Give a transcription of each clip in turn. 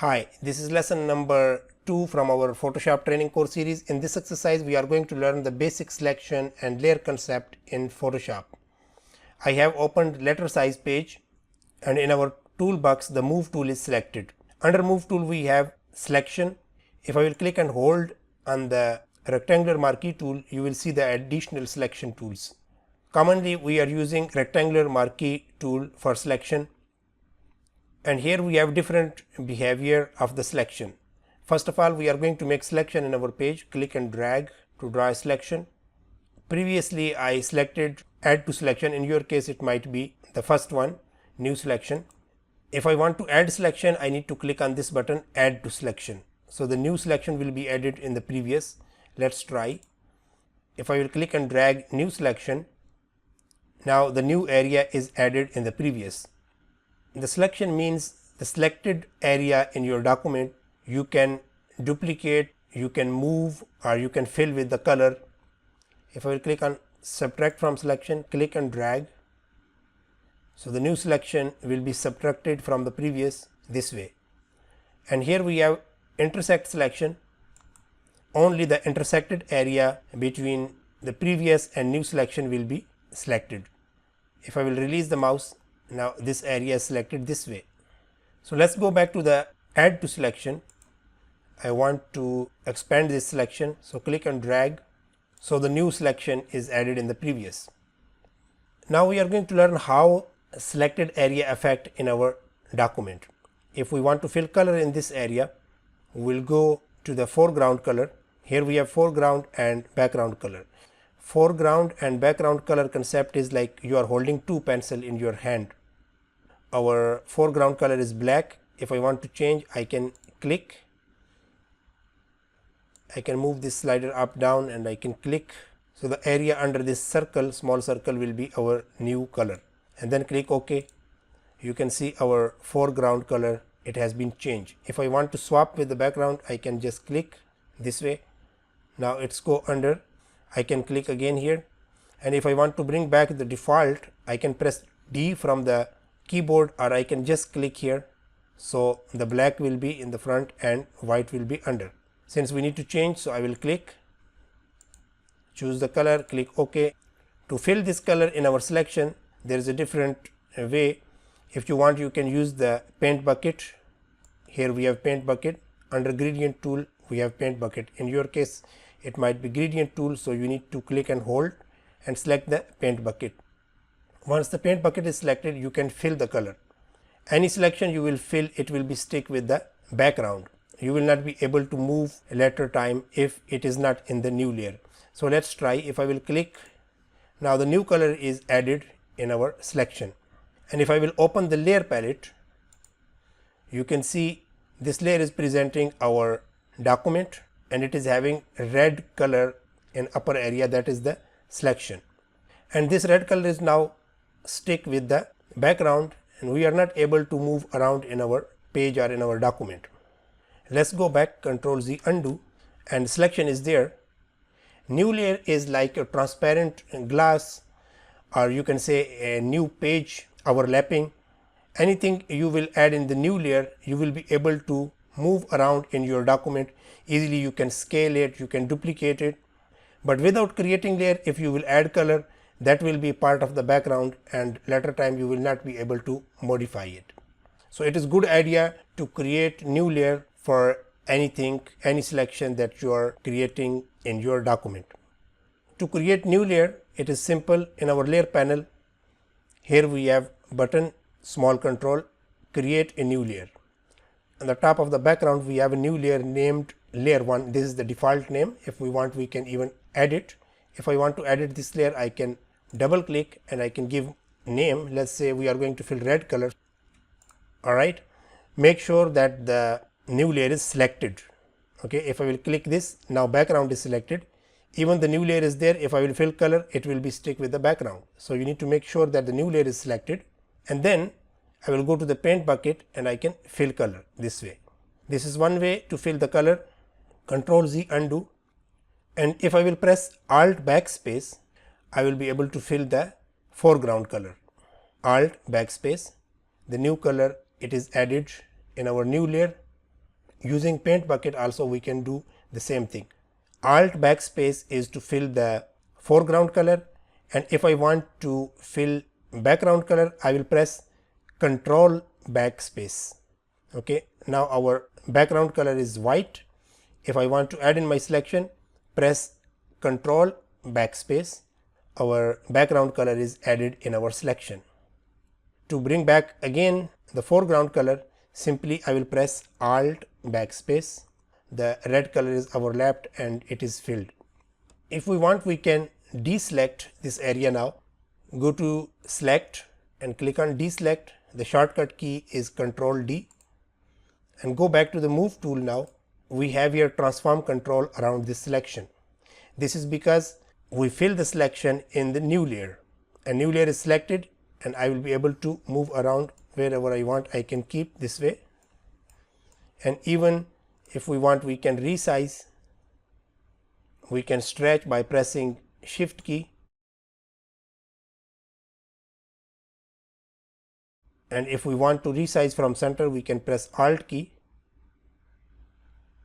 Hi, this is lesson number 2 from our Photoshop training course series. In this exercise, we are going to learn the basic selection and layer concept in Photoshop. I have opened letter size page, and in our toolbox the move tool is selected. Under move tool we have selection. If I will click and hold on the rectangular marquee tool, you will see the additional selection tools. Commonly we are using rectangular marquee tool for selection. And here we have different behavior of the selection. First of all, we are going to make selection in our page. Click and drag to draw a selection. Previously I selected add to selection. In your case it might be the first one, new selection. If I want to add selection, I need to click on this button, add to selection. So the new selection will be added in the previous. Let's try. If I will click and drag new selection, now the new area is added in the previous. The selection means the selected area in your document you can duplicate, you can move, or you can fill with the color. If I will click on subtract from selection, click and drag. So the new selection will be subtracted from the previous this way. And here we have intersect selection. Only the intersected area between the previous and new selection will be selected. If I will release the mouse, now this area is selected this way. So let's go back to the add to selection. I want to expand this selection, so click and drag. So the new selection is added in the previous. Now we are going to learn how selected area affect in our document. If we want to fill color in this area, we will go to the foreground color. Here we have foreground and background color. Foreground and background color concept is like you are holding two pencils in your hand. Our foreground color is black. If I want to change, I can click. I can move this slider up, down, and I can click. So the area under this circle, small circle, will be our new color. And then click OK. You can see our foreground color, it has been changed. If I want to swap with the background, I can just click this way. Now it's go under. I can click again here. And if I want to bring back the default, I can press D from the keyboard, or I can just click here. So the black will be in the front and white will be under. Since we need to change, so I will click, choose the color, click OK. To fill this color in our selection, there is a different way. If you want, you can use the paint bucket. Here we have paint bucket. Under gradient tool we have paint bucket. In your case it might be gradient tool, so you need to click and hold and select the paint bucket. Once the paint bucket is selected, you can fill the color. Any selection you will fill, it will be stick with the background. You will not be able to move a later time if it is not in the new layer. So let's try. If I will click, now the new color is added in our selection. And if I will open the layer palette, you can see this layer is presenting our document, and it is having red color in upper area, that is the selection. And this red color is now stick with the background, and we are not able to move around in our page or in our document. Let's go back, Ctrl Z, undo, and selection is there. New layer is like a transparent glass, or you can say a new page overlapping. Anything you will add in the new layer, you will be able to move around in your document easily. You can scale it, you can duplicate it. But without creating layer, if you will add color, that will be part of the background, and later time you will not be able to modify it. So it is good idea to create new layer for anything, any selection that you are creating in your document. To create new layer, it is simple. In our layer panel, here we have button, small control, create a new layer. On the top of the background we have a new layer named layer 1. This is the default name. If we want, we can even edit. If I want to edit this layer, I can double click and I can give name. Let's say we are going to fill red color. All right, make sure that the new layer is selected. Okay, if I will click this, now background is selected. Even the new layer is there. If I will fill color, it will be stick with the background. So you need to make sure that the new layer is selected, and then I will go to the paint bucket and I can fill color this way. This is one way to fill the color. Ctrl Z, undo, and if I will press Alt backspace, I will be able to fill the foreground color. Alt backspace, the new color, it is added in our new layer. Using paint bucket also we can do the same thing. Alt backspace is to fill the foreground color, and if I want to fill background color, I will press Control backspace. Okay, now our background color is white. If I want to add in my selection, press Control backspace. Our background color is added in our selection. To bring back again the foreground color, simply I will press Alt backspace. The red color is overlapped and it is filled. If we want, we can deselect this area now. Go to select and click on deselect. The shortcut key is Ctrl D, and go back to the move tool. Now we have here transform control around this selection. This is because we fill the selection in the new layer. A new layer is selected and I will be able to move around wherever I want. I can keep this way, and even if we want, we can resize. We can stretch by pressing Shift key, and if we want to resize from center, we can press Alt key,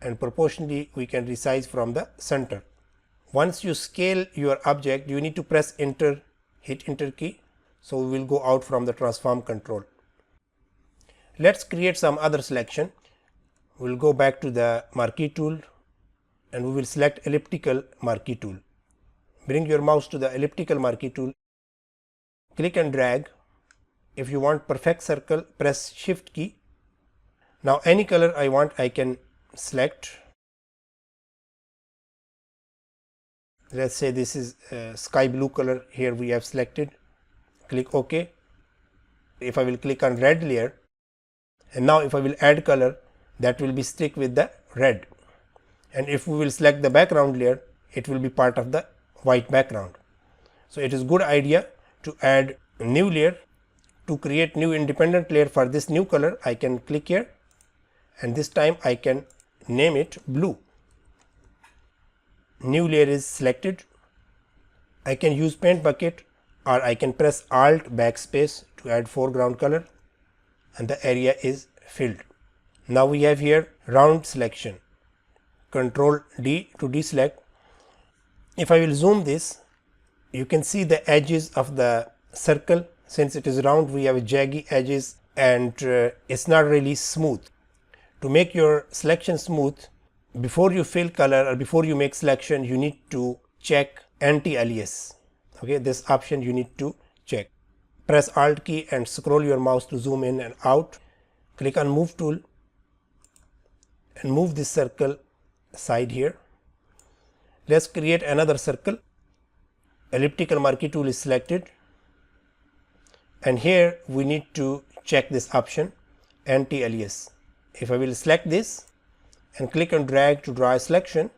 and proportionally we can resize from the center. Once you scale your object, you need to press enter, hit enter key. So we will go out from the transform control. Let's create some other selection. We will go back to the marquee tool and we will select elliptical marquee tool. Bring your mouse to the elliptical marquee tool, click and drag. If you want perfect circle, press Shift key. Now any color I want, I can select. Let's say this is sky blue color. Here we have selected. Click OK. If I will click on red layer, and now if I will add color, that will be stick with the red, and if we will select the background layer, it will be part of the white background. So it is good idea to add a new layer. To create new independent layer for this new color, I can click here, and this time I can name it blue. New layer is selected. I can use paint bucket, or I can press Alt backspace to add foreground color, and the area is filled. Now we have here round selection. Ctrl D to deselect. If I will zoom this, you can see the edges of the circle. Since it is round, we have jaggy edges and it's not really smooth. To make your selection smooth, before you fill color or before you make selection, you need to check anti-alias. Okay, this option you need to check. Press Alt key and scroll your mouse to zoom in and out. Click on move tool and move this circle side here. Let's create another circle. Elliptical marquee tool is selected, and here we need to check this option, anti-alias. If I will select this and click and drag to draw a selection,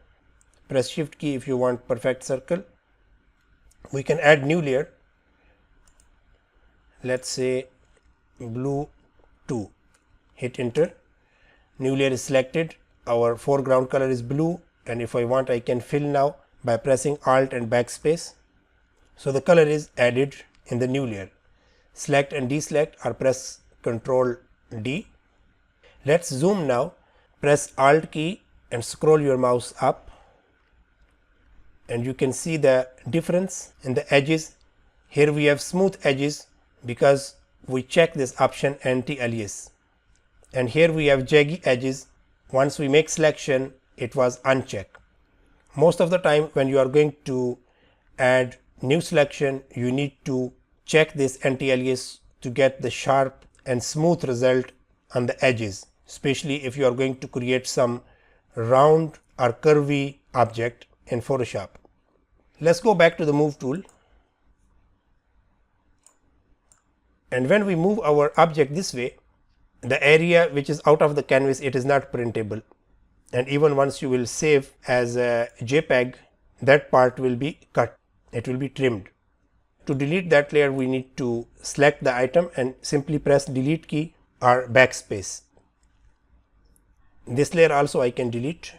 press Shift key if you want perfect circle. We can add new layer. Let's say blue 2. Hit enter. New layer is selected. Our foreground color is blue, and if I want, I can fill now by pressing Alt and backspace. So the color is added in the new layer. Select and deselect or press Ctrl D. Let's zoom now. Press Alt key and scroll your mouse up, and you can see the difference in the edges. Here we have smooth edges because we check this option anti-alias, and here we have jaggy edges. Once we make selection, it was unchecked. Most of the time when you are going to add new selection, you need to check this anti-alias to get the sharp and smooth result on the edges, especially if you are going to create some round or curvy object in Photoshop. Let's go back to the move tool, and when we move our object this way, the area which is out of the canvas, it is not printable, and even once you will save as a JPEG, that part will be cut, it will be trimmed. To delete that layer, we need to select the item and simply press delete key or backspace. This layer also I can delete.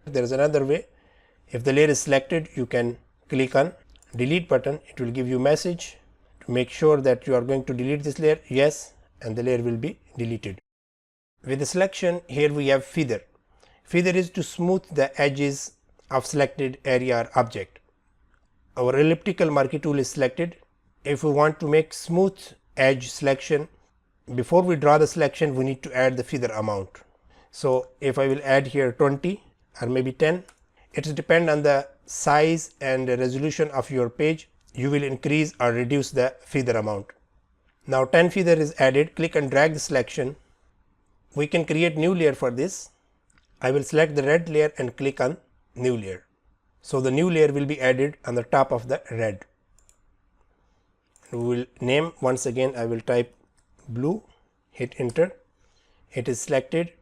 There is another way. If the layer is selected, you can click on delete button. It will give you message to make sure that you are going to delete this layer. Yes, and the layer will be deleted. With the selection, here we have feather. Feather is to smooth the edges of selected area or object. Our elliptical marquee tool is selected. If we want to make smooth edge selection, before we draw the selection, we need to add the feather amount. So if I will add here 20 or maybe 10, it will depend on the size and the resolution of your page. You will increase or reduce the feather amount. Now 10 feather is added. Click and drag the selection. We can create new layer for this. I will select the red layer and click on new layer. So the new layer will be added on the top of the red. We will name, once again I will type blue, hit enter. It is selected.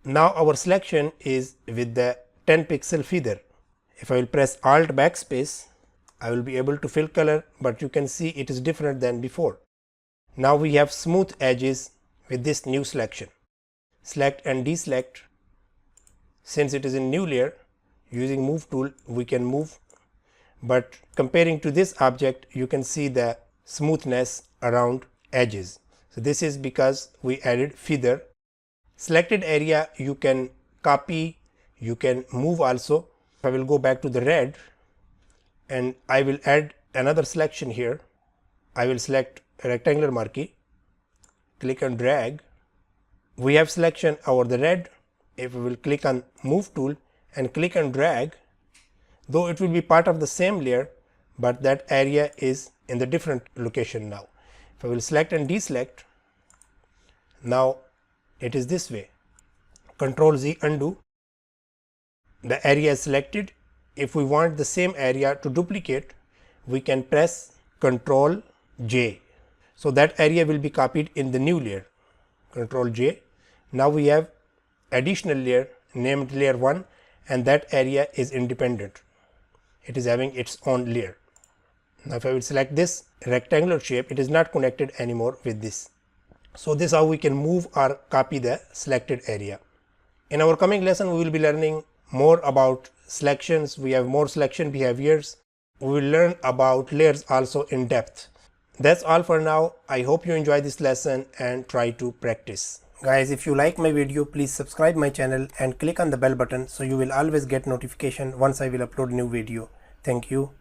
Now our selection is with the 10 pixel feather. If I will press Alt backspace, I will be able to fill color, but you can see it is different than before. Now we have smooth edges with this new selection. Select and deselect. Since it is in new layer, using move tool we can move, but comparing to this object you can see the smoothness around edges. So this is because we added feather. Selected area you can copy, you can move also. I will go back to the red and I will add another selection here. I will select a rectangular marquee, click and drag. We have selection over the red. If we will click on move tool and click and drag, though it will be part of the same layer, but that area is in the different location now. If I will select and deselect, now it is this way. Control Z undo. The area is selected. If we want the same area to duplicate, we can press Control J. So that area will be copied in the new layer. Control J. Now we have additional layer named layer 1, and that area is independent. It is having its own layer. Now if I will select this rectangular shape, it is not connected anymore with this. So this is how we can move or copy the selected area. In our coming lesson, we will be learning more about selections. We have more selection behaviors. We will learn about layers also in depth. That's all for now. I hope you enjoy this lesson and try to practice. Guys, if you like my video, please subscribe my channel and click on the bell button so you will always get notification once I will upload new video. Thank you.